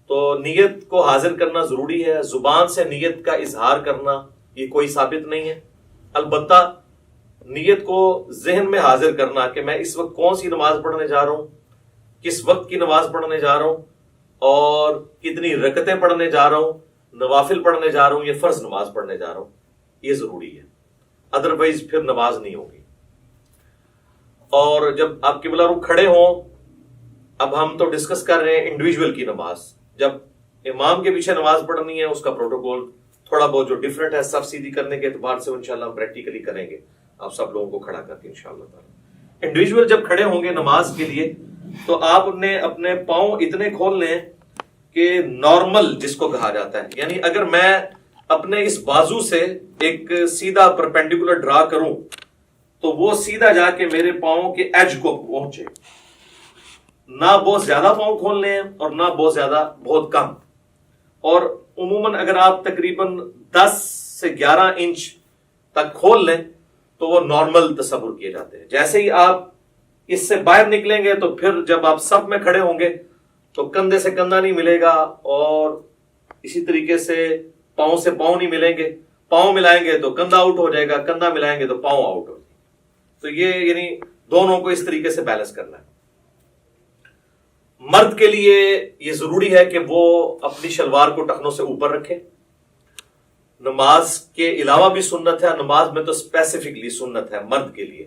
تو نیت کو حاضر کرنا ضروری ہے. زبان سے نیت کا اظہار کرنا یہ کوئی ثابت نہیں ہے. البتہ نیت کو ذہن میں حاضر کرنا کہ میں اس وقت کون سی نماز پڑھنے جا رہا ہوں، کس وقت کی نماز پڑھنے جا رہا ہوں، اور کتنی رکعتیں پڑھنے جا رہا ہوں، نوافل پڑھنے جا رہا ہوں یا فرض نماز پڑھنے جا رہا ہوں، یہ ضروری ہے. ادروائز پھر نماز نہیں ہوگی. اور جب آپ قبلہ رخ کھڑے ہوں، اب ہم تو ڈسکس کر رہے ہیں انڈیویجول کی نماز. جب امام کے پیچھے نماز پڑھنی ہے اس کا پروٹوکول تھوڑا بہت جو ڈفرنٹ ہے، صف سیدھی کرنے کے اعتبار سے انشاءاللہ ہم پریکٹیکلی کریں گے آپ سب لوگوں کو کھڑا کر کے انشاءاللہ تعالی. انڈیویجول جب کھڑے ہوں گے نماز کے لیے تو آپ نے اپنے پاؤں اتنے کھول لیں کہ نارمل جس کو کہا جاتا ہے، یعنی اگر میں اپنے اس بازو سے ایک سیدھا پرپینڈیکولر ڈرا کروں تو وہ سیدھا جا کے میرے پاؤں کے ایج کو پہنچے. نہ بہت زیادہ پاؤں کھول لیں اور نہ بہت زیادہ بہت کم. اور عموماً اگر آپ تقریباً 10 سے 11 انچ تک کھول لیں تو وہ نارمل تصور کیے جاتے ہیں. جیسے ہی آپ اس سے باہر نکلیں گے تو پھر جب آپ صف میں کھڑے ہوں گے تو کندھے سے کندھا نہیں ملے گا، اور اسی طریقے سے پاؤں سے پاؤں نہیں ملیں گے. پاؤں ملائیں گے تو کندھا آؤٹ ہو جائے گا، کندھا ملائیں گے تو پاؤں آؤٹ ہو جائے گا. تو یہ یعنی دونوں کو اس طریقے سے بیلنس کرنا ہے. مرد کے لیے یہ ضروری ہے کہ وہ اپنی شلوار کو ٹخنوں سے اوپر رکھے. نماز کے علاوہ بھی سنت ہے، نماز میں تو اسپیسیفکلی سنت ہے مرد کے لیے،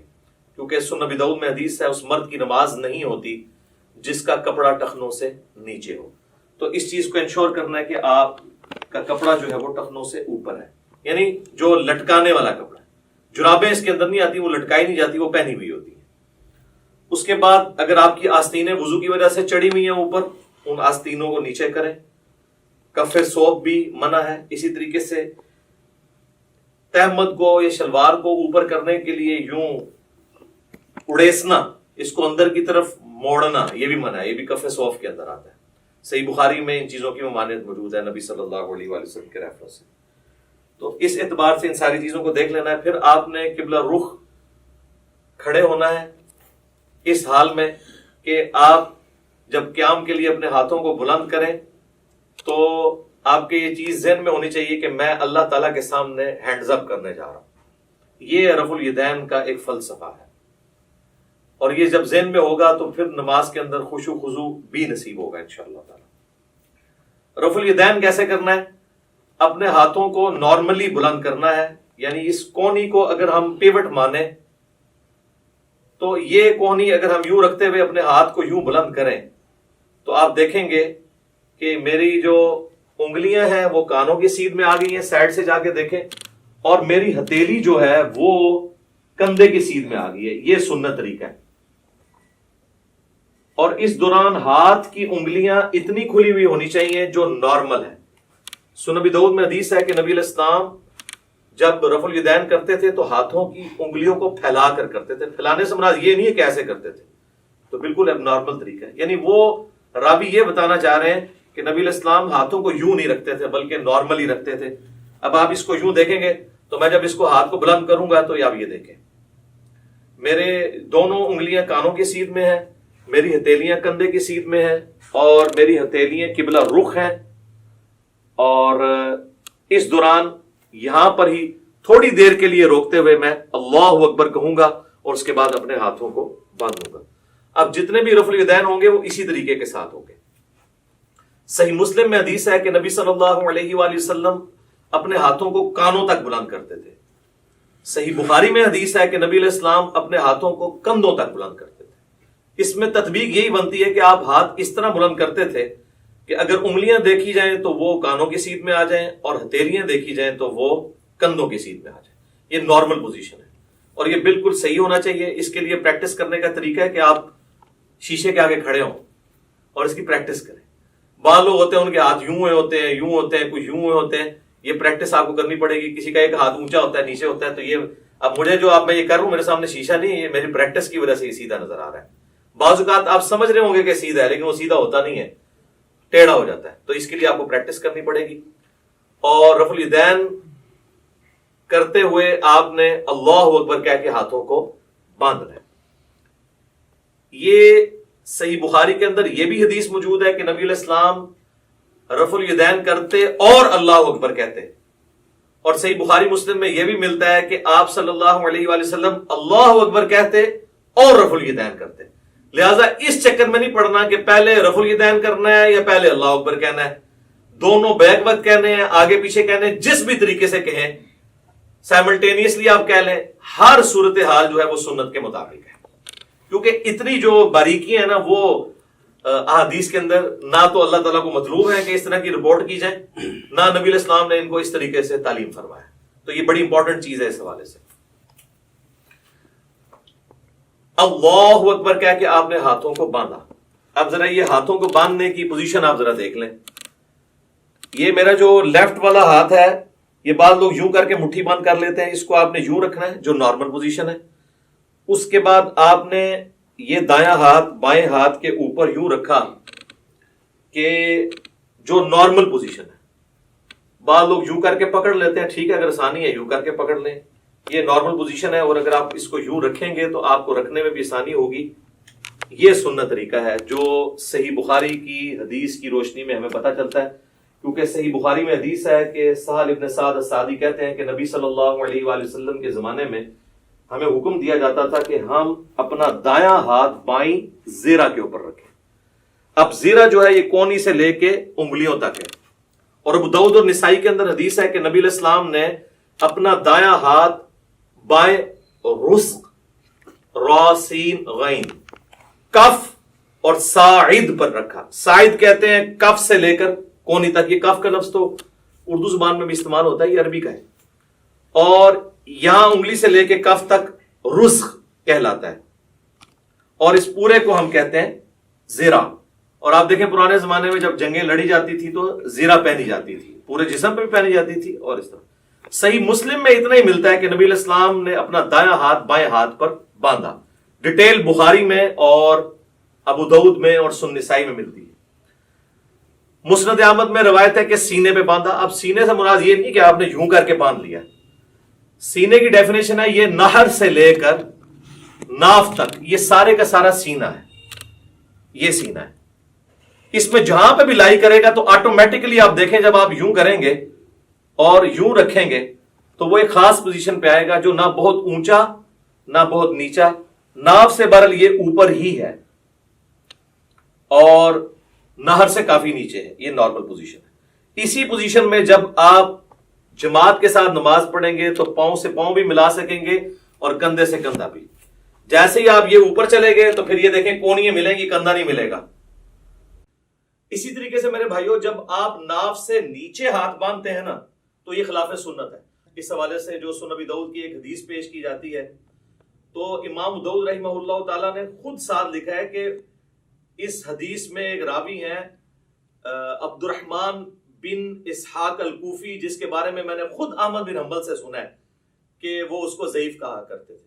کیونکہ سنن ابی داؤد میں حدیث ہے اس مرد کی نماز نہیں ہوتی جس کا کپڑا ٹخنوں سے نیچے ہو. تو اس چیز کو انشور کرنا ہے کہ آپ کا کپڑا جو ہے وہ ٹخنوں سے اوپر ہے، یعنی جو لٹکانے والا کپڑا ہے. جرابیں اس کے اندر نہیں آتی، وہ لٹکائی نہیں جاتی، وہ پہنی ہوئی ہوتی ہے. اس کے بعد اگر آپ کی آستینیں وضو کی وجہ سے چڑھی ہوئی ہیں اوپر، ان آستینوں کو نیچے کریں. کف ثوب بھی منع ہے. اسی طریقے سے تہمد کو یا شلوار کو اوپر کرنے کے لیے یوں اڑیسنا، اس کو اندر کی طرف موڑنا، یہ بھی منع ہے. یہ بھی کف ثوب کے اندر آتا ہے. صحیح بخاری میں ان چیزوں کی ممانعت موجود ہے نبی صلی اللہ علیہ وآلہ وسلم کے ریفرنس سے. تو اس اعتبار سے ان ساری چیزوں کو دیکھ لینا ہے. پھر آپ نے قبلہ رخ کھڑے ہونا ہے اس حال میں کہ آپ جب قیام کے لیے اپنے ہاتھوں کو بلند کریں تو آپ کے یہ چیز ذہن میں ہونی چاہیے کہ میں اللہ تعالیٰ کے سامنے ہینڈز اپ کرنے جا رہا ہوں. یہ رفع الیدین کا ایک فلسفہ ہے، اور یہ جب ذہن میں ہوگا تو پھر نماز کے اندر خشوع خضوع بھی نصیب ہوگا انشاءاللہ تعالیٰ. رفع الیدین کیسے کرنا ہے؟ اپنے ہاتھوں کو نارملی بلند کرنا ہے. یعنی اس کونی کو اگر ہم پیوٹ مانیں تو یہ کونی اگر ہم یوں رکھتے ہوئے اپنے ہاتھ کو یوں بلند کریں تو آپ دیکھیں گے کہ میری جو انگلیاں ہیں وہ کانوں کی سیدھ میں آ گئی ہیں، سائڈ سے جا کے دیکھیں، اور میری ہتھیلی جو ہے وہ کندھے کی سیدھ میں آ گئی ہے. یہ سنت طریقہ ہے. اور اس دوران ہاتھ کی انگلیاں اتنی کھلی ہوئی ہونی چاہیے جو نارمل ہے. سنن ابی داؤد میں حدیث ہے کہ نبی علیہ السلام جب رفع الیدین کرتے تھے تو ہاتھوں کی انگلیوں کو پھیلا کر کرتے تھے. پھیلانے سے مراد یہ نہیں ہے کہ ایسے کرتے تھے، تو بالکل اب نارمل طریقہ ہے. یعنی وہ راوی یہ بتانا چاہ رہے ہیں کہ نبی علیہ السلام ہاتھوں کو یوں نہیں رکھتے تھے بلکہ نارملی رکھتے تھے. اب آپ اس کو یوں دیکھیں گے تو میں جب اس کو ہاتھ کو بلند کروں گا تو آپ یہ دیکھیں میرے دونوں انگلیاں کانوں کی سیدھ میں ہیں، میری ہتھیلیاں کندھے کی سیدھ میں ہیں، اور میری ہتھیلیاں قبلہ رخ ہیں. اور اس دوران یہاں پر ہی تھوڑی دیر کے لیے روکتے ہوئے میں اللہ اکبر کہوں گا اور اس کے بعد اپنے ہاتھوں کو باندھوں گا. اب جتنے بھی رفع الیدین ہوں گے وہ اسی طریقے کے ساتھ ہوں گے. صحیح مسلم میں حدیث ہے کہ نبی صلی اللہ علیہ وآلہ وسلم اپنے ہاتھوں کو کانوں تک بلند کرتے تھے. صحیح بخاری میں حدیث ہے کہ نبی علیہ السلام اپنے ہاتھوں کو کندھوں تک بلند کرتے تھے. اس میں تطبیق یہی بنتی ہے کہ آپ ہاتھ اس طرح بلند کرتے تھے کہ اگر انگلیاں دیکھی جائیں تو وہ کانوں کی سیدھ میں آ جائیں اور ہتھیلیاں دیکھی جائیں تو وہ کندھوں کی سیدھ میں آ جائیں. یہ نارمل پوزیشن ہے اور یہ بالکل صحیح ہونا چاہیے. اس کے لیے پریکٹس کرنے کا طریقہ ہے کہ آپ شیشے کے آگے کھڑے ہوں اور اس کی پریکٹس کریں. بعض لوگ ہوتے ہیں ان کے ہاتھ یوں ہوئے ہوتے ہیں، یوں ہوتے ہیں، کچھ یوں ہوئے ہوتے ہیں. یہ پریکٹس آپ کو کرنی پڑے گی. کسی کا ایک ہاتھ اونچا ہوتا ہے، نیچے ہوتا ہے. تو یہ اب مجھے جو آپ میں یہ کر رہا ہوں میرے سامنے شیشہ نہیں ہے، یہ میری پریکٹس کی وجہ سے یہ سیدھا نظر آ رہا ہے. بعض اوقات آپ سمجھ رہے ہوں گے کہ سیدھا ہے لیکن وہ سیدھا ہوتا نہیں ہے، ٹیڑھا ہو جاتا ہے. تو اس کے لیے آپ کو پریکٹس کرنی پڑے گی. اور رفع الیدین کرتے ہوئے آپ نے اللہ اکبر کہہ کے ہاتھوں کو باندھنا ہے. یہ صحیح بخاری کے اندر یہ بھی حدیث موجود ہے کہ نبی علیہ السلام رفع الیدین کرتے اور اللہ اکبر کہتے. اور صحیح بخاری مسلم میں یہ بھی ملتا ہے کہ آپ صلی اللہ علیہ وآلہ وسلم اللہ اکبر کہتے اور رفع الیدین کرتے. لہٰذا اس چکر میں نہیں پڑنا کہ پہلے رفع الیدین کرنا ہے یا پہلے اللہ اکبر کہنا ہے. دونوں بیک وقت کہنے ہیں, آگے پیچھے کہنے ہیں, جس بھی طریقے سے کہیں, سائملٹینیسلی آپ کہہ لیں, ہر صورتحال جو ہے وہ سنت کے مطابق ہے. کیونکہ اتنی جو باریکی ہے نا وہ احادیث کے اندر نہ تو اللہ تعالیٰ کو مطلوب ہے کہ اس طرح کی رپورٹ کی جائے, نہ نبی علیہ السلام نے ان کو اس طریقے سے تعلیم فرمایا. تو یہ بڑی امپورٹنٹ چیز ہے اس حوالے سے. اللہ اکبر کہہ کے آپ نے ہاتھوں کو باندھا. اب ذرا یہ ہاتھوں کو باندھنے کی پوزیشن آپ ذرا دیکھ لیں. یہ میرا جو لیفٹ والا ہاتھ ہے, یہ بعض لوگ یوں کر کے مٹھی بند کر لیتے ہیں, اس کو آپ نے یوں رکھنا ہے جو نارمل پوزیشن ہے. اس کے بعد آپ نے یہ دایاں ہاتھ بائیں ہاتھ کے اوپر یوں رکھا کہ جو نارمل پوزیشن ہے. بعض لوگ یوں کر کے پکڑ لیتے ہیں, ٹھیک ہے, اگر آسانی ہے یوں کر کے پکڑ لیں, یہ نارمل پوزیشن ہے. اور اگر آپ اس کو یوں رکھیں گے تو آپ کو رکھنے میں بھی آسانی ہوگی. یہ سنت طریقہ ہے جو صحیح بخاری کی حدیث کی روشنی میں ہمیں پتہ چلتا ہے. کیونکہ صحیح بخاری میں حدیث ہے کہ سہل ابن سعد الساعدی کہتے ہیں کہ نبی صلی اللہ علیہ وآلہ وسلم کے زمانے میں ہمیں حکم دیا جاتا تھا کہ ہم اپنا دایاں ہاتھ بائیں زیرہ کے اوپر رکھیں. اب زیرہ جو ہے یہ کونی سے لے کے انگلیوں تک ہے. اور ابو داؤد اور نسائی کے اندر حدیث ہے کہ نبی علیہ السلام نے اپنا دایاں ہاتھ بائیں رسق را سین غین کف اور ساعد پر رکھا. ساعد کہتے ہیں کف سے لے کر کونی تک. یہ کف کا لفظ تو اردو زبان میں بھی استعمال ہوتا ہے, یہ عربی کا ہے. اور یہاں انگلی سے لے کے کف تک رسخ کہلاتا ہے. اور اس پورے کو ہم کہتے ہیں زیرہ. اور آپ دیکھیں پرانے زمانے میں جب جنگیں لڑی جاتی تھی تو زیرہ پہنی جاتی تھی, پورے جسم پہ بھی پہنی جاتی تھی. اور اس طرح صحیح مسلم میں اتنا ہی ملتا ہے کہ نبی علیہ السلام نے اپنا دایاں ہاتھ بائیں ہاتھ پر باندھا. ڈیٹیل بخاری میں اور ابو داؤد میں اور سنن نسائی میں ملتی ہے. مسند احمد میں روایت ہے کہ سینے پہ باندھا. اب سینے سے مراد یہ نہیں کہ آپ نے یوں کر کے باندھ لیا. سینے کی ڈیفینیشن ہے یہ نہر سے لے کر ناف تک, یہ سارے کا سارا سینہ ہے. یہ سینہ ہے. اس میں جہاں پہ بھی لائی کرے گا تو آٹومیٹکلی آپ دیکھیں جب آپ یوں کریں گے اور یوں رکھیں گے تو وہ ایک خاص پوزیشن پہ آئے گا جو نہ بہت اونچا نہ بہت نیچا, ناف سے بہرحال یہ اوپر ہی ہے اور نہر سے کافی نیچے ہے. یہ نارمل پوزیشن ہے. اسی پوزیشن میں جب آپ جماعت کے ساتھ نماز پڑھیں گے تو پاؤں سے پاؤں بھی ملا سکیں گے اور کندھے سے کندھا بھی. جیسے ہی آپ یہ اوپر چلے گئے تو پھر یہ دیکھیں کونیاں ملیں گی, کندھا نہیں ملے گا. اسی طریقے سے میرے بھائیوں جب آپ ناف سے نیچے ہاتھ باندھتے ہیں نا تو یہ خلاف سنت ہے. اس حوالے سے جو سنن ابی داؤد کی ایک حدیث پیش کی جاتی ہے تو امام داؤد رحمہ اللہ تعالیٰ نے خود ساتھ لکھا ہے کہ اس حدیث میں ایک راوی ہیں عبد الرحمن بن اسحاق الکوفی, جس کے بارے میں نے خود احمد بن حنبل سے سنا ہے کہ وہ اس کو ضعیف کہا کرتے تھے.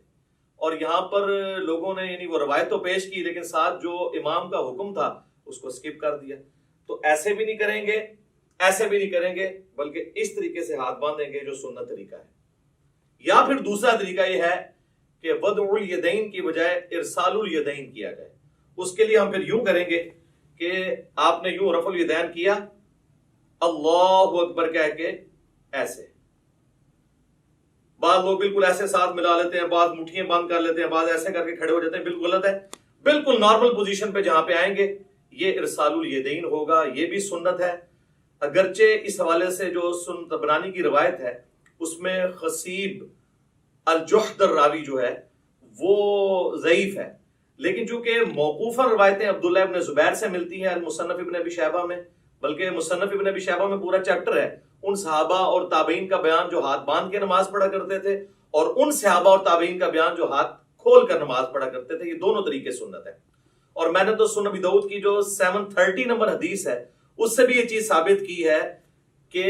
اور یہاں پر لوگوں نے یعنی وہ روایت تو پیش کی لیکن ساتھ جو امام کا حکم تھا اس کو سکپ کر دیا. تو ایسے بھی نہیں کریں گے, ایسے بھی نہیں کریں گے, بلکہ اس طریقے سے ہاتھ باندھیں گے جو سنت طریقہ ہے. یا پھر دوسرا طریقہ یہ ہے کہ وضع الیدین کی بجائے ارسال الیدین کیا جائے. اس کے لیے ہم پھر یوں کریں گے کہ آپ نے یوں رفع الیدین کیا, اللہ اکبر کہہ کے ایسے. بعض لوگ بالکل ایسے ساتھ ملا لیتے ہیں, بعض مٹھیاں بند کر لیتے ہیں, بعض ایسے کر کے کھڑے ہو جاتے ہیں. بالکل غلط ہے. بالکل نارمل پوزیشن پہ جہاں پہ آئیں گے یہ ارسال الیدین ہوگا. یہ بھی سنت ہے. اگرچہ اس حوالے سے جو سنن طبرانی کی روایت ہے اس میں خصیب الجحد الراوی جو ہے وہ ضعیف ہے, لیکن چونکہ موقوفاً روایتیں عبداللہ ابن زبیر سے ملتی ہیں المصنف ابن ابی شیبہ میں, بلکہ مصنف ابن ابی شیبہ میں پورا چیپٹر ہے ان صحابہ اور تابعین کا بیان جو ہاتھ باندھ کے نماز پڑھا کرتے تھے اور ان صحابہ اور تابعین کا بیان جو ہاتھ کھول کر نماز پڑھا کرتے تھے. یہ دونوں طریقے سنت ہے. اور میں نے تو سنن ابی داؤد کی جو 730 نمبر حدیث ہے اس سے بھی یہ چیز ثابت کی ہے کہ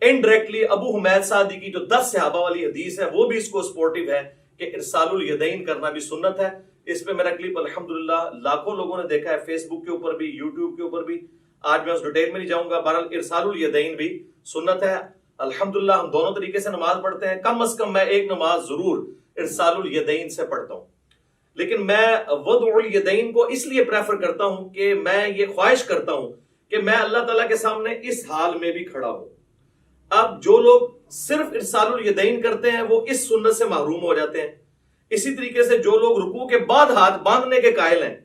انڈائریکٹلی ابو حمید سعدی کی جو 10 صحابہ والی حدیث ہے وہ بھی اس کو سپورٹیو ہے کہ ارسال الیدین کرنا بھی سنت ہے. اس پہ میرا کلپ الحمدللہ لاکھوں لوگوں نے دیکھا ہے, فیس بک کے اوپر بھی, یوٹیوب کے اوپر بھی. آج میں اس ڈیٹیل میں نہیں جاؤں گا. بہرحال ارسال الیدین بھی سنت ہے. الحمدللہ ہم دونوں طریقے سے نماز پڑھتے ہیں. کم از کم میں ایک نماز ضرور ارسال الیدین سے پڑھتا ہوں, لیکن میں وضع الیدین کو اس لیے پریفر کرتا ہوں کہ میں یہ خواہش کرتا ہوں کہ میں اللہ تعالیٰ کے سامنے اس حال میں بھی کھڑا ہوں. اب جو لوگ صرف ارسال الیدین کرتے ہیں وہ اس سنت سے محروم ہو جاتے ہیں. اسی طریقے سے جو لوگ رکوع کے بعد ہاتھ باندھنے کے قائل ہیں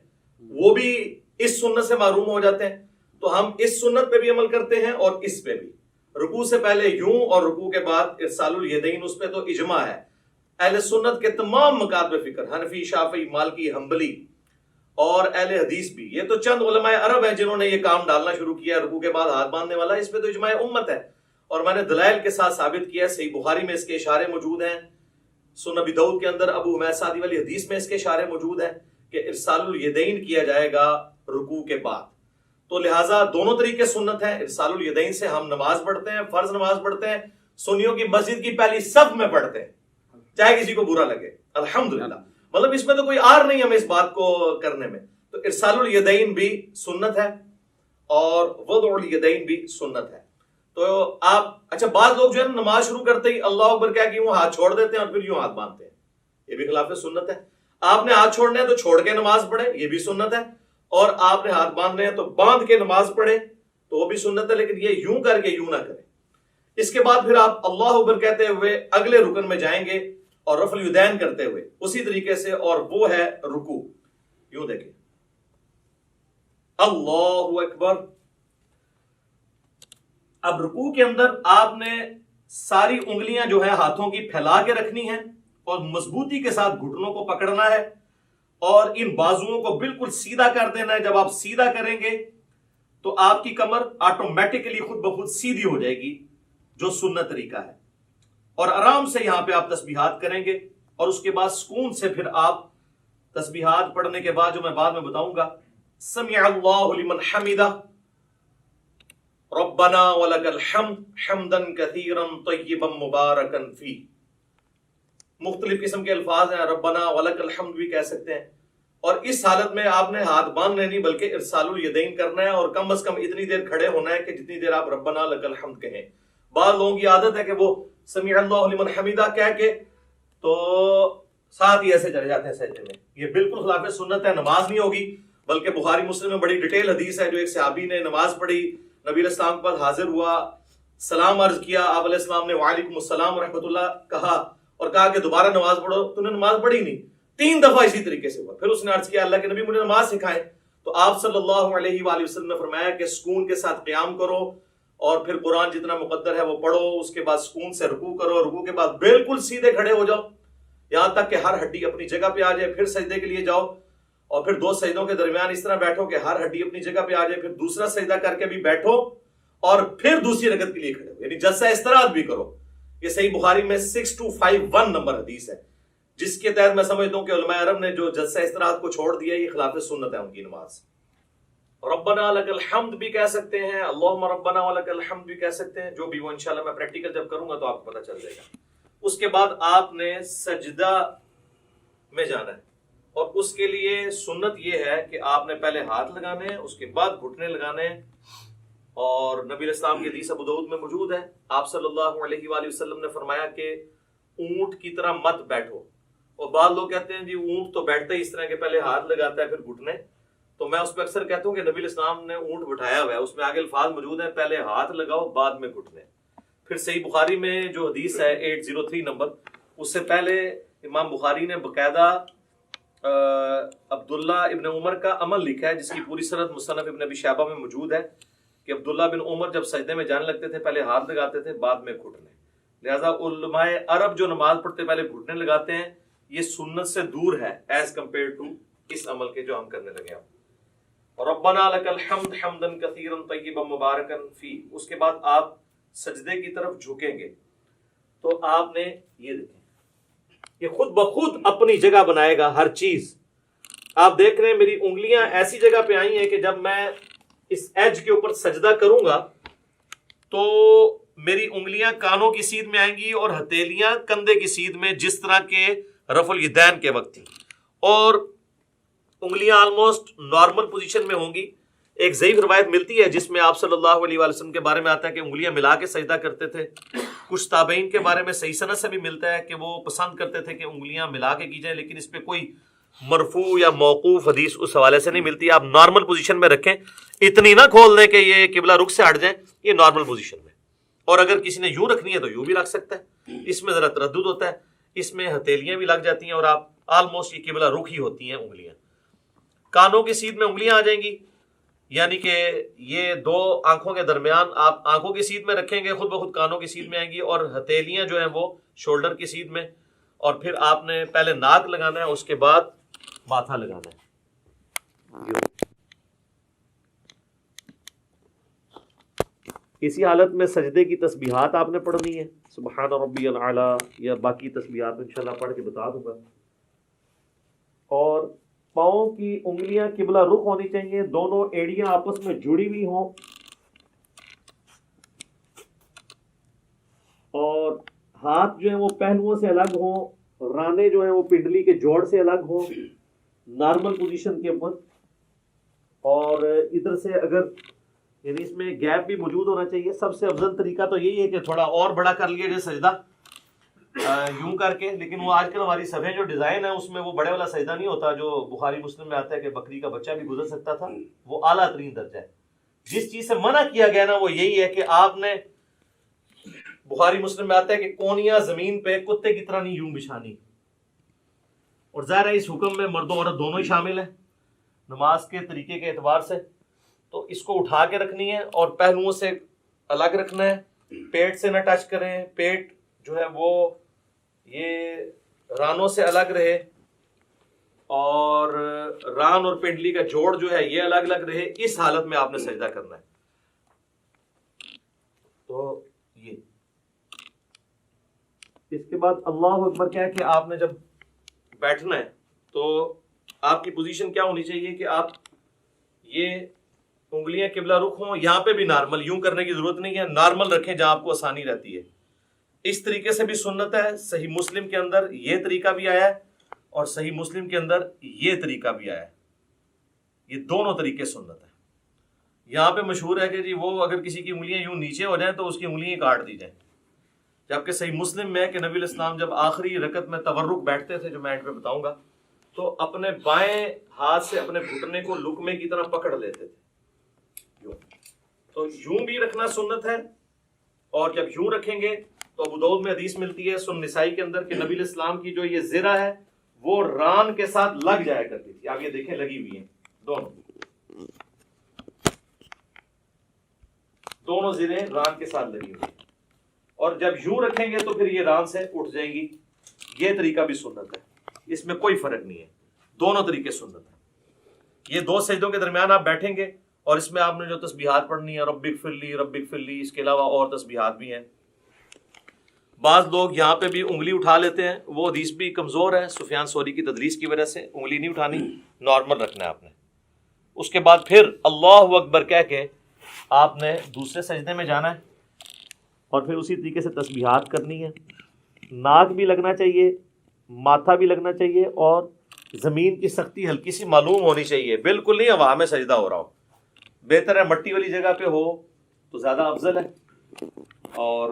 وہ بھی اس سنت سے محروم ہو جاتے ہیں. تو ہم اس سنت پہ بھی عمل کرتے ہیں اور اس پہ بھی. رکوع سے پہلے یوں اور رکوع کے بعد ارسال الیدین، اس پہ تو اجماع ہے اہل سنت کے تمام مکاتب فکر، حنفی، شافعی، مالکی، حنبلی اور اہل حدیث بھی. یہ تو چند علماء عرب ہیں جنہوں نے یہ کام ڈالنا شروع کیا رکوع کے بعد ہاتھ باندھنے والا. اس پہ تو اجماع امت ہے اور میں نے دلائل کے ساتھ ثابت کیا ہے. صحیح بخاری میں اس کے اشارے موجود ہیں، سنن ابی داؤد کے اندر ابو حمید سعدی والی حدیث میں اس کے اشارے موجود ہیں کہ ارسال الیدین کیا جائے گا رکوع کے بعد. تو لہٰذا دونوں طریقے سنت ہیں. ارسال الیدین سے ہم نماز پڑھتے ہیں، فرض نماز پڑھتے ہیں، سنیوں کی مسجد کی پہلی صف میں پڑھتے ہیں چاہے کسی کو برا لگے. الحمدللہ، مطلب اس میں تو کوئی آر نہیں ہمیں اس بات کو کرنے میں. تو ارسال الیدین بھی سنت ہے اور وضع الیدین بھی سنت ہے. تو آپ اچھا بعض لوگ جو ہے نماز شروع کرتے ہی اللہ اکبر کہہ کے یوں ہاتھ چھوڑ دیتے ہیں اور پھر یوں ہاتھ باندھتے ہیں، یہ بھی خلاف سنت ہے. آپ نے ہاتھ چھوڑنے ہیں تو چھوڑ کے نماز پڑھیں، یہ بھی سنت ہے. اور آپ نے ہاتھ باندھنے ہیں تو باندھ کے نماز پڑھیں تو وہ بھی سنت ہے. لیکن یہ یوں کر کے یوں نہ کریں. اس کے بعد پھر آپ اللہ اکبر کہتے ہوئے اگلے رکن میں جائیں گے اور رفع الیدین کرتے ہوئے اسی طریقے سے، اور وہ ہے رکوع. یوں دیکھیں، اللہ اکبر. اب رکوع کے اندر آپ نے ساری انگلیاں جو ہیں ہاتھوں کی پھیلا کے رکھنی ہیں اور مضبوطی کے ساتھ گھٹنوں کو پکڑنا ہے اور ان بازوؤں کو بالکل سیدھا کر دینا ہے. جب آپ سیدھا کریں گے تو آپ کی کمر آٹومیٹکلی خود بخود سیدھی ہو جائے گی، جو سنت طریقہ ہے. اور آرام سے یہاں پہ آپ تسبیحات کریں گے اور اس کے بعد سکون سے پھر آپ تسبیحات پڑھنے کے بعد جو میں بعد میں بتاؤں گا، سمع اللہ لمن حمدہ، ربنا ولک الحمد حمدا کثیرا طیبا مبارکا فیہ. مختلف قسم کے الفاظ ہیں، ربنا ولک الحمد بھی کہہ سکتے ہیں. اور اس حالت میں آپ نے ہاتھ باندھنے نہیں بلکہ ارسال الیدین کرنا ہے اور کم از کم اتنی دیر کھڑے ہونا ہے کہ جتنی دیر آپ ربنا لک الحمد کہیں. بعض لوگوں کی عادت ہے کہ وہ سمع اللہ لمن حمدہ کہہ کے تو ساتھ ہی ایسے چلے جاتے ہیں سجدے میں. یہ بالکل خلاف سنت ہے، نماز نہیں ہوگی. بلکہ بخاری مسلم میں بڑی ڈیٹیل حدیث ہے جو ایک صحابی نے نماز پڑھی، نبی علیہ السلام کے پاس حاضر ہوا، سلام عرض کیا، آپ علیہ السلام نے وعلیکم السلام ورحمۃ اللہ کہا اور کہا کہ دوبارہ نماز پڑھو. تو نے نماز پڑھی نہیں، 3 دفعہ اسی طریقے سے ہوا. پھر اس نے عرض کیا اللہ کے نبی مجھے نماز سکھائیں. تو آپ صلی اللہ علیہ وآلہ وسلم نے فرمایا کہ سکون کے ساتھ قیام کرو اور پھر قرآن جتنا مقدر ہے وہ پڑھو، اس کے بعد سکون سے رکوع کرو، رکوع کے بعد بالکل سیدھے کھڑے ہو جاؤ یہاں تک کہ ہر ہڈی اپنی جگہ پہ آ جائے. پھر سجدے کے لیے جاؤ اور پھر 2 سجدوں کے درمیان اس طرح بیٹھو کہ ہر ہڈی اپنی جگہ پہ آ جائے. پھر دوسرا سجدہ کر کے بھی بیٹھو اور پھر دوسری رکعت کے لیے کھڑے ہو، یعنی جلسہ استراحت بھی کرو. یہ صحیح بخاری میں 6251 نمبر حدیث ہے، جس کے تحت میں سمجھتا ہوں کہ علماء عرب نے جو جلسہ استراحت کو چھوڑ دیا یہ خلاف سنت ہے ان کی نماز. ربنا لک الحمد بھی کہہ سکتے ہیں، اللہم ربنا ولک الحمد بھی کہہ سکتے ہیں، جو بھی وہ انشاءاللہ میں پریکٹیکل جب کروں گا تو آپ کو پتہ چل جائے گا. اس کے بعد آپ نے سجدہ میں جانا ہے اور اس کے لیے سنت یہ ہے کہ آپ نے پہلے ہاتھ لگانے ہیں، اس کے بعد گھٹنے لگانے ہیں. اور نبی علیہ السلام کی حدیث ابو داؤد میں موجود ہے، آپ صلی اللہ علیہ وآلہ وسلم نے فرمایا کہ اونٹ کی طرح مت بیٹھو. اور بعض لوگ کہتے ہیں جی اونٹ تو بیٹھتا ہی اس طرح کے پہلے ہاتھ لگاتا ہے پھر گھٹنے. تو میں اس پہ اکثر کہتا ہوں کہ نبی علیہ السلام نے اونٹ بٹھایا ہوا ہے، اس میں آگے الفاظ موجود ہیں پہلے ہاتھ لگاؤ بعد میں گھٹنے. پھر صحیح بخاری میں جو حدیث ہے 803 نمبر، اس سے پہلے امام بخاری نے باقاعدہ عبداللہ ابن عمر کا عمل لکھا ہے جس کی پوری سند مصنف ابن ابی شیبہ میں موجود ہے کہ عبداللہ بن عمر جب سجدے میں جانے لگتے تھے پہلے ہاتھ لگاتے تھے بعد میں گھٹنے. لہذا علماء عرب جو نماز پڑھتے پہلے گھٹنے لگاتے ہیں یہ سنت سے دور ہے ایز کمپیئر ٹو اس عمل کے جو ہم کرنے لگے ہیں. ربنا لک الحمد حمدا کثیرا طیبا مبارکا فی. اس کے بعد آپ سجدے کی طرف جھکیں گے تو آپ نے یہ دیکھیں یہ خود بخود اپنی جگہ بنائے گا ہر چیز. آپ دیکھ رہے ہیں میری انگلیاں ایسی جگہ پہ آئی ہیں کہ جب میں اس ایج کے اوپر سجدہ کروں گا تو میری انگلیاں کانوں کی سیدھ میں آئیں گی اور ہتھیلیاں کندھے کی سیدھ میں جس طرح کے رفع الیدین کے وقت تھی، اور انگلیاں آلموسٹ نارمل پوزیشن میں ہوں گی. ایک ضعیف روایت ملتی ہے جس میں آپ صلی اللہ علیہ وآلہ وسلم کے بارے میں آتا ہے کہ انگلیاں ملا کے سجدہ کرتے تھے. کچھ تابعین کے بارے میں صحیح سند سے بھی ملتا ہے کہ وہ پسند کرتے تھے کہ انگلیاں ملا کے کی جائیں، لیکن اس پہ کوئی مرفوع یا موقوف حدیث اس حوالے سے نہیں ملتی. آپ نارمل پوزیشن میں رکھیں, اتنی نہ کھول دیں کہ یہ قبلہ رخ سے ہٹ جائیں, یہ نارمل پوزیشن میں. اور اگر کسی نے یوں رکھنی ہے تو یوں بھی رکھ سکتا ہے, اس میں ذرا تردد ہوتا ہے, اس میں ہتھیلیاں بھی لگ جاتی ہیں اور آپ آلموسٹ یہ قبلہ رخ ہی ہوتی ہیں انگلیاں. کانوں کی سیدھ میں انگلیاں آ جائیں گی, یعنی کہ یہ دو آنکھوں کے درمیان آپ آنکھوں کی سیدھ میں رکھیں گے, خود بخود کانوں کی سیدھ میں آئیں گی, اور ہتھیلیاں جو ہیں وہ شولڈر کی سیدھ میں, اور پھر آپ نے پہلے ناک لگانا ہے, اس کے بعد ماتھا لگانا ہے. اسی حالت میں سجدے کی تسبیحات آپ نے پڑھنی ہے, سبحان ربی الاعلی یا باقی تسبیحات انشاءاللہ پڑھ کے بتا دوں گا. اور پاؤں کی انگلیاں قبلہ رخ ہونی چاہیے, دونوں ایڑیاں آپس میں جڑی ہوئی ہوں, اور ہاتھ جو ہیں وہ پہلوؤں سے الگ ہوں, رانے جو ہیں وہ پنڈلی کے جوڑ سے الگ ہوں نارمل پوزیشن کے اوپر. اور ادھر سے اگر یعنی اس میں گیپ بھی موجود ہونا چاہیے. سب سے افضل طریقہ تو یہی ہے کہ تھوڑا اور بڑا کر لیا جائے سجدہ یوں کر کے, لیکن وہ آج کل ہماری صفحے جو ڈیزائن ہے اس میں وہ بڑے والا سجدہ نہیں ہوتا جو بخاری مسلم میں آتا ہے کہ بکری کا بچہ بھی گزر سکتا تھا, وہ اعلیٰ ترین درجہ ہے. جس چیز سے منع کیا گیا نا وہ یہی ہے کہ آپ نے, بخاری مسلم میں آتا ہے کہ کونیاں زمین پہ کتے کی طرح نہیں یوں بچھانی, اور ظاہر ہے اس حکم میں مرد و عورت دونوں ہی شامل ہیں نماز کے طریقے کے اعتبار سے. تو اس کو اٹھا کے رکھنی ہے اور پہلوؤں سے الگ رکھنا ہے, پیٹ سے نہ ٹچ کریں, پیٹ جو ہے وہ یہ رانوں سے الگ رہے, اور ران اور پنڈلی کا جوڑ جو ہے یہ الگ الگ رہے. اس حالت میں آپ نے سجدہ کرنا ہے. تو یہ اس کے بعد اللہ اکبر کیا ہے کہ آپ نے جب بیٹھنا ہے تو آپ کی پوزیشن کیا ہونی چاہیے کہ آپ یہ انگلیاں قبلہ رخ ہوں, یہاں پہ بھی نارمل, یوں کرنے کی ضرورت نہیں ہے, نارمل رکھیں جہاں آپ کو آسانی رہتی ہے. اس طریقے سے بھی سنت ہے. صحیح مسلم کے اندر یہ طریقہ بھی آیا ہے اور صحیح مسلم کے اندر یہ طریقہ بھی آیا ہے. یہ دونوں طریقے سنت ہے. یہاں پہ مشہور ہے کہ جی وہ اگر کسی کی انگلیاں یوں نیچے ہو جائیں تو اس کی انگلیاں کاٹ دی جائیں, جبکہ صحیح مسلم میں کہ نبی علیہ السلام جب آخری رکعت میں تورک بیٹھتے تھے, جو میں اینڈ پہ بتاؤں گا, تو اپنے بائیں ہاتھ سے اپنے گھٹنے کو لقمے کی طرح پکڑ لیتے تھے. تو یوں بھی رکھنا سنت ہے, اور جب یوں رکھیں گے تو ابو داؤد میں حدیث ملتی ہے سنن نسائی کے اندر کہ نبی علیہ السلام کی جو یہ زرہ ہے وہ ران کے ساتھ لگ جایا کرتی تھی. آپ یہ دیکھیں لگی ہوئی ہیں دونوں زریں ران کے ساتھ لگی ہوئی ہیں, اور جب یوں رکھیں گے تو پھر یہ ران سے اٹھ جائیں گی. یہ طریقہ بھی سنت ہے, اس میں کوئی فرق نہیں ہے, دونوں طریقے سنت ہیں. یہ دو سجدوں کے درمیان آپ بیٹھیں گے اور اس میں آپ نے جو تسبیحات پڑھنی ہے رب اغفر لی رب اغفر لی, اس کے علاوہ اور تسبیحات بھی ہیں. بعض لوگ یہاں پہ بھی انگلی اٹھا لیتے ہیں, وہ حدیث بھی کمزور ہے, سفیان ثوری کی تدریس کی وجہ سے انگلی نہیں اٹھانی, نارمل رکھنا ہے آپ نے. اس کے بعد پھر اللہ اکبر کہہ کے آپ نے دوسرے سجدے میں جانا ہے, اور پھر اسی طریقے سے تسبیحات کرنی ہے. ناک بھی لگنا چاہیے, ماتھا بھی لگنا چاہیے, اور زمین کی سختی ہلکی سی معلوم ہونی چاہیے. بالکل نہیں ہوا میں سجدہ ہو رہا ہو, بہتر ہے مٹی والی جگہ پہ ہو تو زیادہ افضل ہے, اور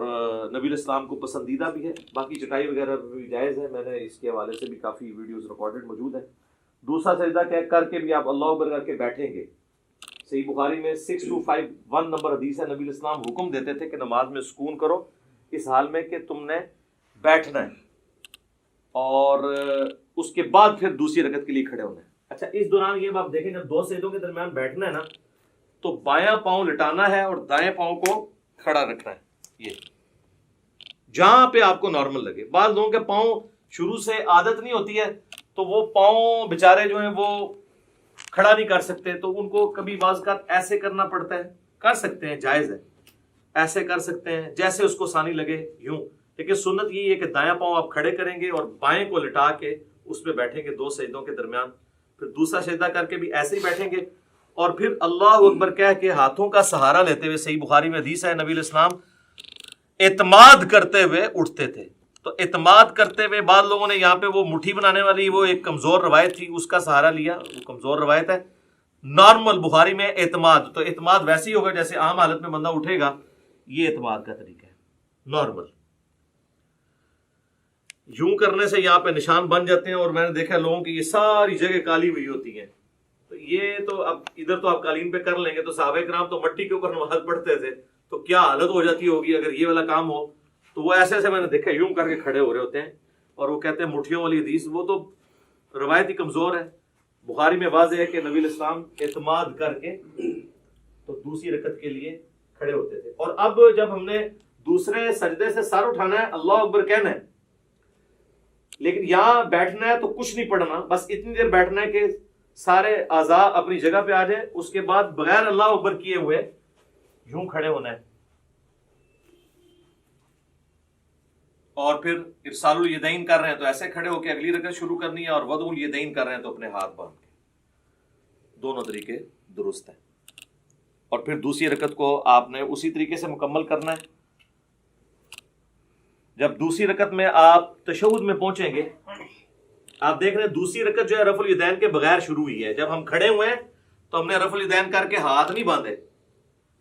نبی علیہ السلام کو پسندیدہ بھی ہے. باقی چٹائی وغیرہ بھی جائز ہے, میں نے اس کے حوالے سے بھی کافی ویڈیوز ریکارڈڈ موجود ہیں. دوسرا سجدہ کر کے بھی آپ اللہ اکبر کر کے بیٹھیں گے. صحیح بخاری میں 6251 نمبر حدیث ہے, نبی علیہ السلام حکم دیتے تھے کہ نماز میں سکون کرو اس حال میں کہ تم نے بیٹھنا ہے, اور اس کے بعد پھر دوسری رکعت کے لیے کھڑے ہونا ہے. اچھا, اس دوران یہ آپ دیکھیں جب دو سجدوں کے درمیان بیٹھنا ہے نا تو بایاں پاؤں لٹانا ہے اور دائیں پاؤں کو کھڑا رکھنا ہے. یہ جہاں پہ آپ کو نارمل لگے. بعض لوگوں کے پاؤں شروع سے عادت نہیں ہوتی ہے تو وہ پاؤں بےچارے جو ہیں وہ کھڑا نہیں کر سکتے, تو ان کو کبھی بعض کا ایسے کرنا پڑتا ہے. کر سکتے ہیں, جائز ہے, ایسے کر سکتے ہیں جیسے اس کو آسانی لگے یوں, لیکن سنت یہ ہے کہ دایاں پاؤں آپ کھڑے کریں گے اور بائیں کو لٹا کے اس پہ بیٹھیں گے دو سجدوں کے درمیان. پھر دوسرا سجدہ کر کے بھی ایسے ہی بیٹھیں گے, اور پھر اللہ اکبر کہہ کے ہاتھوں کا سہارا لیتے ہوئے, صحیح بخاری میں حدیث ہے نبی علیہ السلام اعتماد کرتے ہوئے اٹھتے تھے. تو اعتماد کرتے ہوئے بعض لوگوں نے یہاں پہ وہ مٹھی بنانے والی وہ ایک کمزور روایت تھی, اس کا سہارا لیا, وہ کمزور روایت ہے. نارمل بخاری میں اعتماد, تو اعتماد ویسے ہی ہوگا جیسے عام حالت میں بندہ اٹھے گا, یہ اعتماد کا طریقہ ہے نارمل. یوں کرنے سے یہاں پہ نشان بن جاتے ہیں، اور میں نے دیکھا لوگوں کی یہ ساری جگہ کالی ہوئی ہوتی ہیں. تو یہ تو اب ادھر تو آپ قالین پہ کر لیں گے، تو صحابہ کرام تو مٹی کے اوپر نماز پڑھتے تھے، تو کیا حالت ہو جاتی ہوگی اگر یہ والا کام ہو. تو وہ ایسے ایسے میں نے دیکھا یوں کر کے کھڑے ہو رہے ہوتے ہیں، اور وہ کہتے ہیں مٹھیوں والی حدیث، وہ تو روایت ہی کمزور ہے. بخاری میں واضح ہے کہ نبی الاسلام اعتماد کر کے تو دوسری رکعت کے لیے کھڑے ہوتے تھے. اور اب جب ہم نے دوسرے سجدے سے سر اٹھانا ہے، اللہ اکبر کہنا ہے، لیکن یہاں بیٹھنا ہے تو کچھ نہیں پڑھنا، بس اتنی دیر بیٹھنا ہے کہ سارے اعضاء اپنی جگہ پہ آ جائیں. اس کے بعد بغیر اللہ اکبر کیے ہوئے یوں کھڑے ہونا ہے، اور پھر ارسال الیدین کر رہے ہیں تو ایسے کھڑے ہو کے اگلی رکعت شروع کرنی ہے، اور وضع الیدین کر رہے ہیں تو اپنے ہاتھ باندھ کے. دونوں طریقے درست ہیں. اور پھر دوسری رکعت کو آپ نے اسی طریقے سے مکمل کرنا ہے. جب دوسری رکعت میں آپ تشہد میں پہنچیں گے، آپ دیکھ رہے ہیں دوسری رکعت جو ہے رفع الیدین کے بغیر شروع ہوئی ہے. جب ہم کھڑے ہوئے ہیں تو ہم نے رفع الیدین کر کے ہاتھ نہیں باندھے،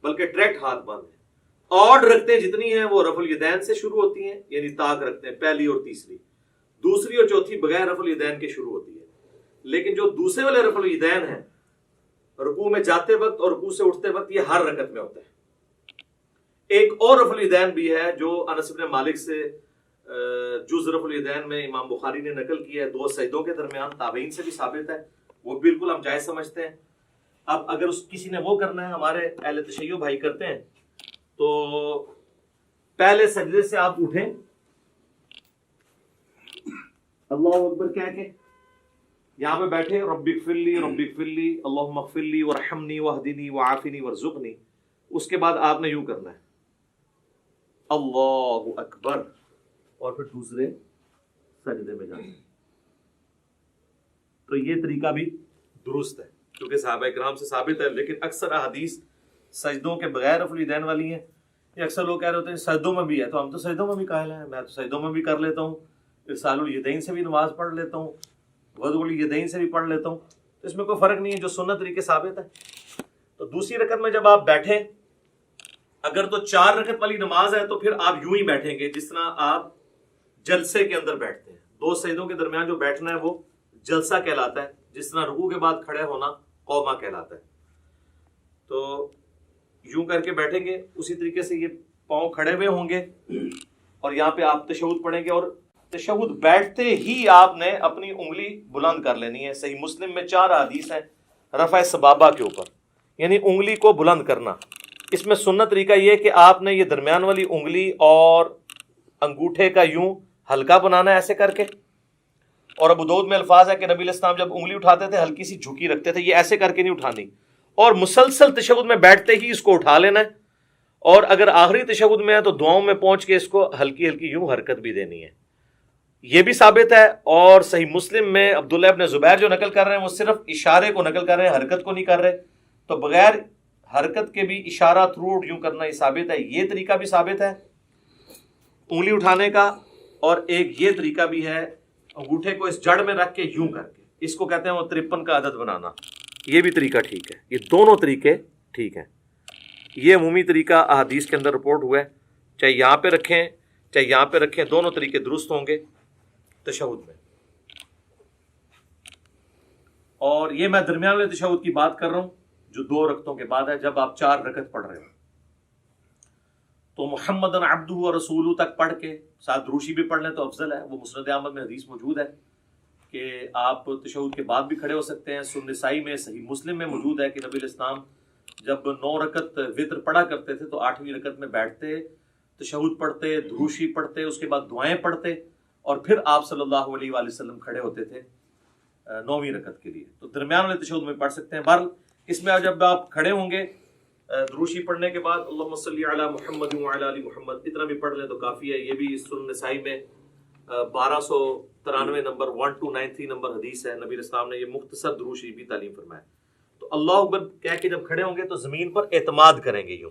بلکہ ڈائریکٹ ہاتھ باندھے. اور رکعتیں جتنی ہیں وہ رفع الیدین سے شروع ہوتی ہیں، یعنی طاق رکھتے ہیں، پہلی اور تیسری. دوسری اور چوتھی بغیر رفع الیدین کے شروع ہوتی ہے. لیکن جو دوسرے والے رفع الیدین ہیں، رکوع میں جاتے وقت اور رکوع سے اٹھتے وقت، یہ ہر رکعت میں ہوتا ہے. ایک اور رفع الیدین بھی ہے جو انس بن مالک سے جز رفع الیدین میں امام بخاری نے نقل کیا ہے، 2 سجدوں کے درمیان، تابعین سے بھی ثابت ہے، وہ بالکل ہم جائز سمجھتے ہیں. اب اگر کسی نے وہ کرنا ہے، ہمارے اہل تشیع بھائی کرتے ہیں، تو پہلے سجدے سے آپ اٹھیں اللہ اکبر کہہ کے، یہاں پہ بیٹھے رب اغفر لی رب اغفر لی اللہم اغفر لی وارحمنی واہدنی وعافنی وارزقنی. اس کے بعد آپ نے یوں کرنا ہے اللہ اکبر، اور پھر دوسرے سجدے میں جانا. تو یہ طریقہ بھی درست ہے کیونکہ صحابہ کرام سے ثابت ہے. لیکن اکثر احادیث سجدوں کے بغیر رفع الیدین والی ہیں. یہ اکثر لوگ کہہ رہے ہوتے ہیں سجدوں میں بھی ہے، تو ہم تو سجدوں میں بھی قائل ہیں، میں تو سجدوں میں بھی کر لیتا ہوں، ارسال الیدین سے بھی نماز پڑھ لیتا ہوں، وضع الیدین سے بھی پڑھ لیتا ہوں. تو اس میں کوئی فرق نہیں ہے، جو سنت طریقے ثابت ہے. تو دوسری رکعت میں جب آپ بیٹھیں، اگر تو 4 رکعت والی نماز ہے تو پھر آپ یوں ہی بیٹھیں گے جس طرح آپ جلسے کے اندر بیٹھتے ہیں. 2 سجدوں کے درمیان جو بیٹھنا ہے وہ جلسہ کہلاتا ہے، جس طرح رکوع کے بعد کھڑے ہونا قومہ کہلاتا ہے. تو یوں کر کے بیٹھیں گے، اسی طریقے سے یہ پاؤں کھڑے ہوئے ہوں گے، اور یہاں پہ آپ تشہد پڑھیں گے. اور تشہد بیٹھتے ہی آپ نے اپنی انگلی بلند کر لینی ہے. صحیح مسلم میں 4 حدیث ہیں رفع سبابہ کے اوپر، یعنی انگلی کو بلند کرنا. اس میں سنت طریقہ یہ کہ آپ نے یہ درمیان والی انگلی اور انگوٹھے کا یوں ہلکا بنانا ہے ایسے کر کے. اور ابو داؤد میں الفاظ ہے کہ نبی علیہ السلام جب انگلی اٹھاتے تھے ہلکی سی جھکی رکھتے تھے، یہ ایسے کر کے نہیں اٹھانی، اور مسلسل تشہد میں بیٹھتے ہی اس کو اٹھا لینا ہے. اور اگر آخری تشہد میں ہے تو دعاؤں میں پہنچ کے اس کو ہلکی ہلکی یوں حرکت بھی دینی ہے. یہ بھی ثابت ہے. اور صحیح مسلم میں عبداللہ ابن زبیر جو نقل کر رہے ہیں وہ صرف اشارے کو نقل کر رہے ہیں، حرکت کو نہیں کر رہے. تو بغیر حرکت کے بھی اشارہ تھروٹ یوں کرنا یہ ثابت ہے. یہ طریقہ بھی ثابت ہے انگلی اٹھانے کا. اور ایک یہ طریقہ بھی ہے انگوٹھے کو اس جڑ میں رکھ کے یوں کر کے، اس کو کہتے ہیں وہ 53 کا عدد بنانا. یہ بھی طریقہ ٹھیک ہے. یہ دونوں طریقے ٹھیک ہیں. یہ عمومی طریقہ احادیث کے اندر رپورٹ ہوا ہے، چاہے یہاں پہ رکھیں چاہے یہاں پہ رکھیں، دونوں طریقے درست ہوں گے تشہد میں. اور یہ میں درمیان والے تشہد کی بات کر رہا ہوں جو 2 رکعتوں کے بعد ہے. جب آپ 4 رکعت پڑھ رہے ہو تو محمدن عبدہ و رسولہ تک پڑھ کے ساتھ دروشی بھی پڑھ لیں تو افضل ہے. وہ مسند احمد میں حدیث موجود ہے کہ آپ تشہد کے بعد بھی کھڑے ہو سکتے ہیں. سنن نسائی میں، صحیح مسلم میں موجود ہے کہ نبی علیہ السلام جب 9 رکعت وتر پڑھا کرتے تھے تو 8ویں رکعت میں بیٹھتے، تشہد پڑھتے، دروشی پڑھتے، اس کے بعد دعائیں پڑھتے، اور پھر آپ صلی اللہ علیہ وآلہ وسلم کھڑے ہوتے تھے 9ویں رکعت کے لیے. تو درمیان والے تشہد میں پڑھ سکتے ہیں. بہرحال اس میں جب آپ کھڑے ہوں گے دروشی پڑھنے کے بعد اللہم صلی علی محمد وعلی آل محمد اتنا بھی پڑھ لیں تو کافی ہے. یہ بھی سنن نسائی میں 1293 نمبر 1293 نمبر حدیث ہے. نبی اسلام نے یہ مختصر دروشی بھی تعلیم فرمایا. تو اللہ اکبر کہہ کے جب کھڑے ہوں گے تو زمین پر اعتماد کریں گے یوں،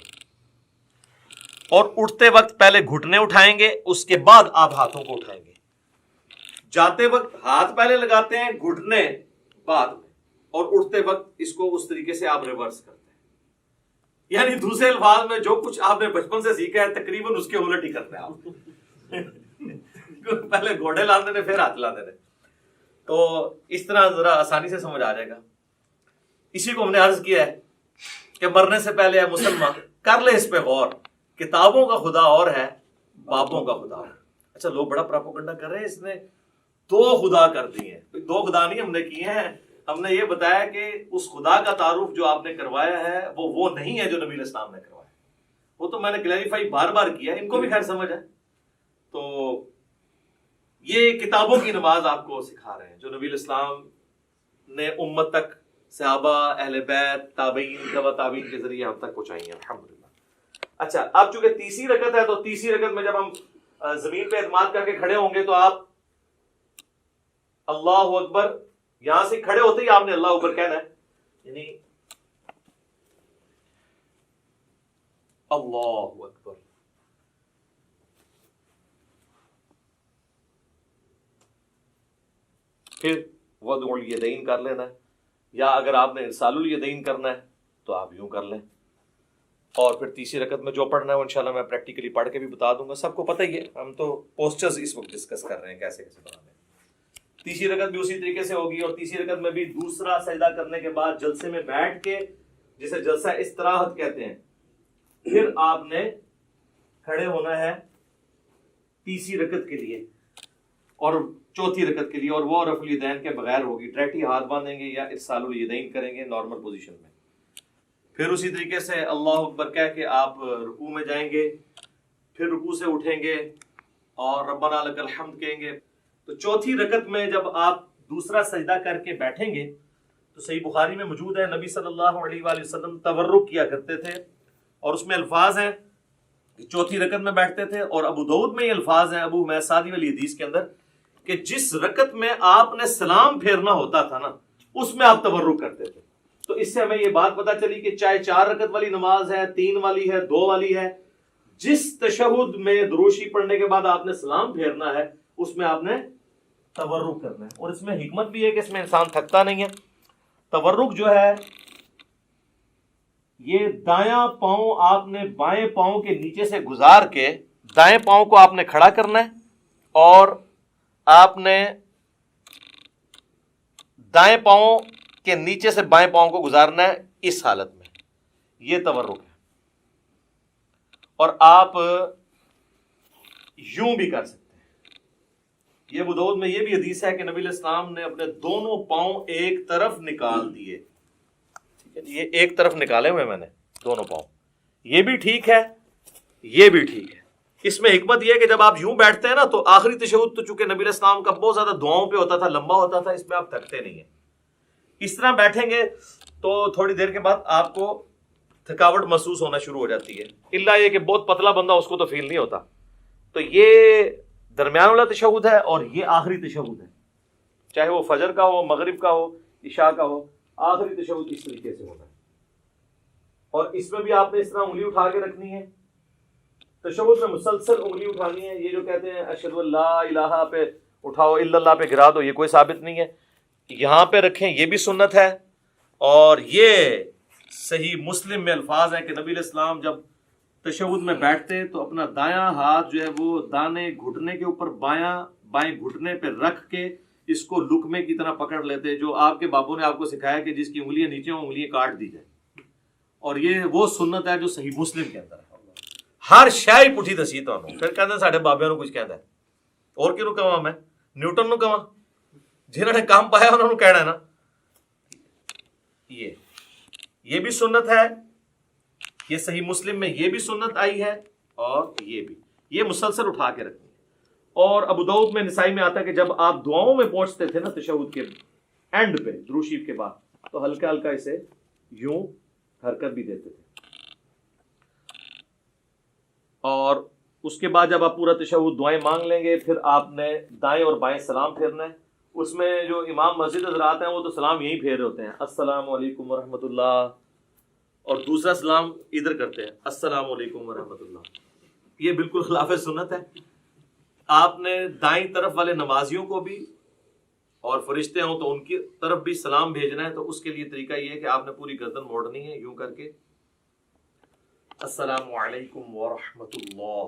اور اٹھتے وقت پہلے گھٹنے اٹھائیں گے، اس کے بعد آپ ہاتھوں کو اٹھائیں گے. جاتے وقت ہاتھ پہلے لگاتے ہیں، گھٹنے بعد میں، اور اٹھتے وقت اس کو اس طریقے سے آپ ریورس کرتے ہیں. یعنی دوسرے الفاظ میں جو کچھ آپ نے بچپن سے سیکھا ہے تقریباً اس کے الٹ ہی کرتے ہیں آپ. پہلے گھوڑے لاندے نے پھر ہاتھ لاندے نے. تو اس طرح ذرا آسانی سے سمجھ آ جائے گا. اسی کو ہم نے عرض کیا ہے کہ مرنے سے پہلے ہے مسلمان کر لے اس پہ غور. کتابوں کا خدا اور ہے، بابوں کا خدا اور ہے. اچھا لوگ بڑا پراپوگنڈا کر رہے ہیں اس نے 2 خدا کر دیے ہیں. 2 خدا نہیں ہم نے کیے ہیں، ہم نے یہ بتایا کہ اس خدا کا تعارف جو آپ نے کروایا ہے وہ نہیں ہے جو نبی علیہ السلام نے کروایا. وہ تو میں نے کلیریفائی بار بار کیا، ان کو بھی خیر سمجھ ہے. تو یہ کتابوں کی نماز آپ کو سکھا رہے ہیں جو نبی علیہ السلام نے امت تک، صحابہ، اہل بیت، تابعین، تبع تابعین کے ذریعے ہم تک پہنچائی ہیں الحمدللہ. اچھا اب چونکہ تیسری رکعت ہے تو تیسری رکعت میں جب ہم زمین پہ اعتماد کر کے کھڑے ہوں گے تو آپ اللہ اکبر، یہاں سے کھڑے ہوتے ہی آپ نے اللہ اکبر کہنا ہے، یعنی اللہ اکبر. پھر وضع الیدین کر لینا ہے، یا اگر آپ نے ارسال الیدین کرنا ہے تو آپ یوں کر لیں. اور پھر تیسری رکعت میں جو پڑھنا ہے وہ انشاءاللہ میں پریکٹیکلی پڑھ کے بھی بتا دوں گا. سب کو پتہ ہی ہے، ہم تو پوسچرز اس وقت ڈسکس کر رہے ہیں کیسے بنانے. تیسری رکعت بھی اسی طریقے سے ہوگی، اور تیسری رکعت میں بھی دوسرا سجدہ کرنے کے بعد جلسے میں بیٹھ کے، جسے جلسہ استراحت کہتے ہیں، پھر آپ نے کھڑے ہونا ہے تیسری رکعت کے لیے اور چوتھی رکعت کے لیے، اور وہ رفع الیدین کے بغیر ہوگی. ڈائریکٹلی ہاتھ باندھیں گے یا ارسال الیدین کریں گے نارمل پوزیشن میں. پھر اسی طریقے سے اللہ اکبر کہہ کے آپ رکوع میں جائیں گے، پھر رکوع سے اٹھیں گے اور ربنا لک الحمد کہیں گے. تو چوتھی رکعت میں جب آپ دوسرا سجدہ کر کے بیٹھیں گے تو صحیح بخاری میں موجود ہے نبی صلی اللہ علیہ وآلہ وسلم تورک کیا کرتے تھے، اور اس میں الفاظ ہیں کہ چوتھی رکعت میں بیٹھتے تھے. اور ابو داؤد میں یہ الفاظ ہیں ابو حمید سعدی والی حدیث کے اندر کہ جس رکعت میں آپ نے سلام پھیرنا ہوتا تھا نا اس میں آپ تورک کرتے تھے. تو اس سے ہمیں یہ بات پتہ چلی کہ چاہے 4 رکعت والی نماز ہے، 3 والی ہے، 2 والی ہے، جس تشہد میں دروشی پڑھنے کے بعد آپ نے سلام پھیرنا ہے اس میں آپ نے تورک کرنا ہے. اور اس میں حکمت بھی ہے کہ اس میں انسان تھکتا نہیں ہے. تورک جو ہے یہ دایاں پاؤں آپ نے بائیں پاؤں کے نیچے سے گزار کے دائیں پاؤں کو آپ نے کھڑا کرنا ہے، اور آپ نے دائیں پاؤں کے نیچے سے بائیں پاؤں کو گزارنا ہے اس حالت میں. یہ تورک ہے. اور آپ یوں بھی کر سکتے ہیں. یہ ابو داؤد میں یہ بھی حدیث ہے کہ نبی علیہ السلام نے اپنے دونوں پاؤں ایک طرف نکال دیے. یہ ایک طرف نکالے ہوئے میں نے دونوں پاؤں. یہ بھی ٹھیک ہے، یہ بھی ٹھیک ہے. اس میں حکمت یہ ہے کہ جب آپ یوں بیٹھتے ہیں نا تو آخری تشہد تو چونکہ نبی علیہ السلام کا بہت زیادہ دعاؤں پہ ہوتا تھا، لمبا ہوتا تھا، اس میں آپ تھکتے نہیں ہیں. اس طرح بیٹھیں گے تو تھوڑی دیر کے بعد آپ کو تھکاوٹ محسوس ہونا شروع ہو جاتی ہے، الا یہ کہ بہت پتلا بندہ اس کو تو فیل نہیں ہوتا. تو یہ درمیان والا تشہد ہے اور یہ آخری تشہد ہے، چاہے وہ فجر کا ہو، مغرب کا ہو، عشاء کا ہو، آخری تشہد اس طریقے سے ہونا ہے. اور اس میں بھی آپ نے اس طرح انگلی اٹھا کے رکھنی ہے. تشہد میں مسلسل انگلی اٹھانی ہے. یہ جو کہتے ہیں اشہد ان لا الہ پہ اٹھاؤ، الا اللہ پہ گرا دو، یہ کوئی ثابت نہیں ہے. یہاں پہ رکھیں یہ بھی سنت ہے. اور یہ صحیح مسلم میں الفاظ ہیں کہ نبی علیہ السلام جب تشہد میں بیٹھتے تو اپنا دایاں ہاتھ جو ہے وہ دانے گھٹنے کے اوپر بائیں گھٹنے پہ رکھ کے اس کو لقمے کی طرح پکڑ لیتے، جو آپ کے بابوں نے آپ کو سکھایا کہ جس کی انگلیاں نیچے ہوں انگلیاں کاٹ دی جائیں. اور یہ وہ سنت ہے جو صحیح مسلم کے اندر ہے. ہر شے ہی پٹھی دسی تانوں. پھر کہتے ہیں ساڈے بابیاں نوں کچھ کہندا ہے، اور کینوں کہاں میں نیوٹن نوں کہاں، جنہوں نے کام پایا انہوں نے کہنا ہے نا. یہ بھی سنت ہے، یہ صحیح مسلم میں یہ بھی سنت آئی ہے، اور یہ مسلسل اٹھا کے رکھنی ہے. اور ابو داؤد میں، نسائی میں آتا ہے کہ جب آپ دعاؤں میں پہنچتے تھے نا تشہد کے اینڈ پہ درود شریف کے بعد تو ہلکا ہلکا اسے یوں حرکت بھی دیتے تھے. اور اس کے بعد جب آپ پورا تشہد دعائیں مانگ لیں گے پھر آپ نے دائیں اور بائیں سلام پھیرنا ہے. اس میں جو امام مسجد حضرات ہیں وہ تو سلام یہی پھیر ہوتے ہیں، السلام علیکم ورحمۃ اللہ، اور دوسرا سلام ادھر کرتے ہیں السلام علیکم ورحمۃ اللہ. یہ بالکل خلاف سنت ہے. آپ نے دائیں طرف والے نمازیوں کو بھی، اور فرشتے ہوں تو ان کی طرف بھی سلام بھیجنا ہے. تو اس کے لیے طریقہ یہ ہے کہ آپ نے پوری گردن موڑنی ہے یوں کر کے، السلام علیکم ورحمۃ اللہ.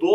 2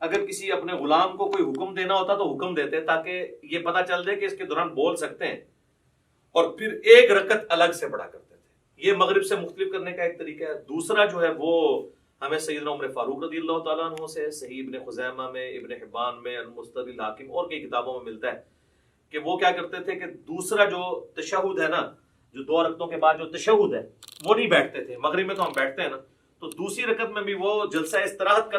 اگر کسی اپنے غلام کو کوئی حکم دینا ہوتا تو حکم دیتے تاکہ یہ پتا چل جائے کہ اس کے دوران بول سکتے ہیں، اور پھر ایک رکعت الگ سے پڑھا کرتے تھے۔ یہ مغرب سے مختلف کرنے کا ایک طریقہ ہے۔ دوسرا جو ہے وہ ہمیں سیدنا عمر فاروق رضی اللہ تعالیٰ عنہ سے صحیح ابن خزیمہ میں، ابن حبان میں، المستدرک الحاکم اور کئی کتابوں میں ملتا ہے کہ وہ کیا کرتے تھے کہ دوسرا جو تشہد ہے نا، جو 2 رکعتوں کے بعد جو تشہد ہے وہ نہیں بیٹھتے تھے۔ مغرب میں تو ہم بیٹھتے ہیں نا، تو دوسری رکعت میں بھی وہ جلسہ استراحت